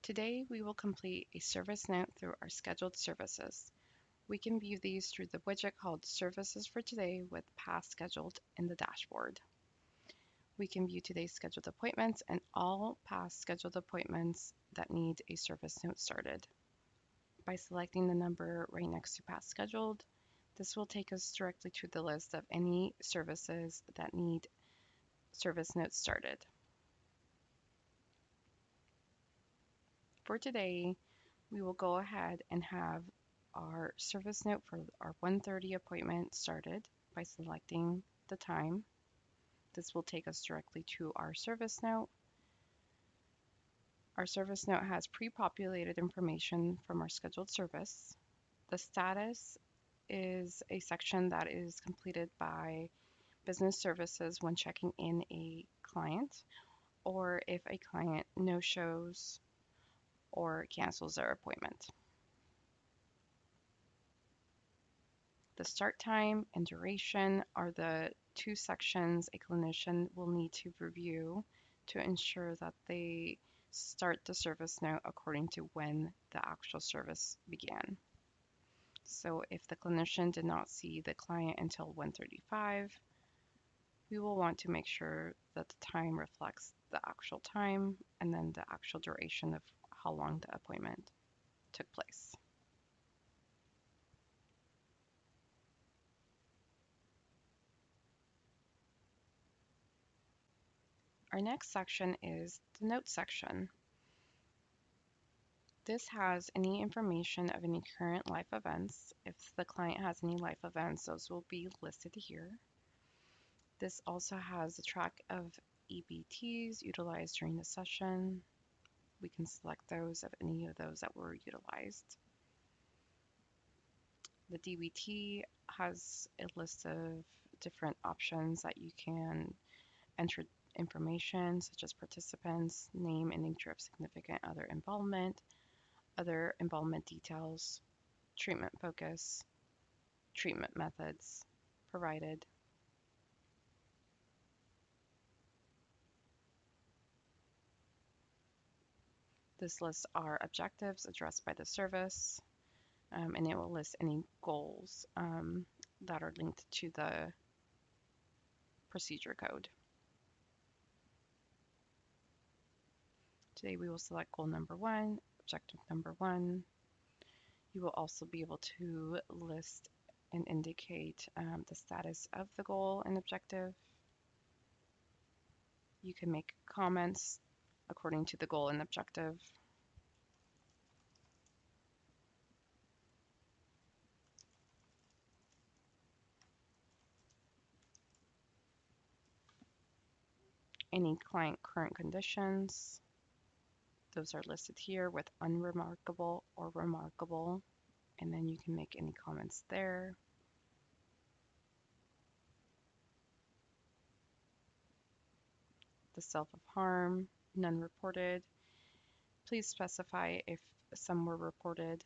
Today, we will complete a service note through our scheduled services. We can view these through the widget called Services for Today with Past Scheduled in the dashboard. We can view today's scheduled appointments and all past scheduled appointments that need a service note started. By selecting the number right next to Past Scheduled, this will take us directly to the list of any services that need service notes started. For today, we will go ahead and have our service note for our 1:30 appointment started by selecting the time. This will take us directly to our service note. Our service note has pre-populated information from our scheduled service. The status is a section that is completed by business services when checking in a client, or if a client no-shows or cancels their appointment. The start time and duration are the two sections a clinician will need to review to ensure that they start the service note according to when the actual service began. So if the clinician did not see the client until 1:35, we will want to make sure that the time reflects the actual time and then the actual duration of how long the appointment took place. Our next section is the notes section. This has any information of any current life events. If the client has any life events, those will be listed here. This also has the track of EBPs utilized during the session. We can select those of any of those that were utilized. The DBT has a list of different options that you can enter information, such as participants, name and nature of significant other involvement details, treatment focus, treatment methods provided. This lists our objectives addressed by the service, and it will list any goals that are linked to the procedure code. Today we will select goal number 1, objective number 1. You will also be able to list and indicate the status of the goal and objective. You can make comments according to the goal and objective. Any client current conditions, those are listed here with unremarkable or remarkable, and then you can make any comments there. The self of harm, none reported. Please specify if some were reported.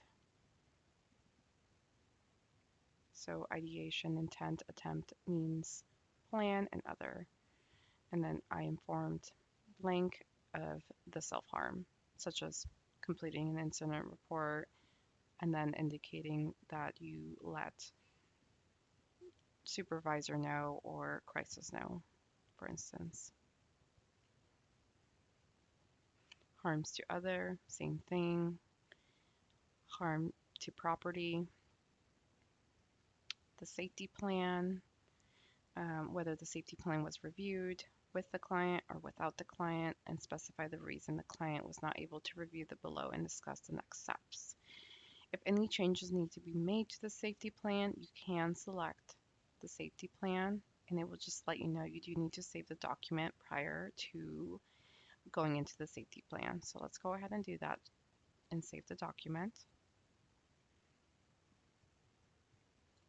So ideation, intent, attempt, means, plan, and other. And then I informed blank of the self-harm, such as completing an incident report and then indicating that you let supervisor know or crisis know, for instance. Harms to other, same thing. Harm to property. The safety plan, whether the safety plan was reviewed with the client or without the client, and specify the reason the client was not able to review the below and discuss the next steps. If any changes need to be made to the safety plan, you can select the safety plan, and it will just let you know you do need to save the document prior to going into the safety plan. So let's go ahead and do that and save the document.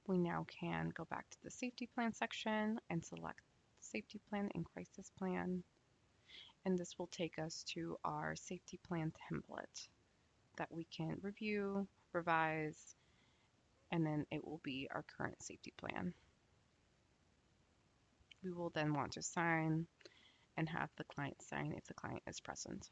We now can go back to the safety plan section and select safety plan and crisis plan. And this will take us to our safety plan template that we can review, revise, and then it will be our current safety plan. We will then want to sign and have the client sign if the client is present.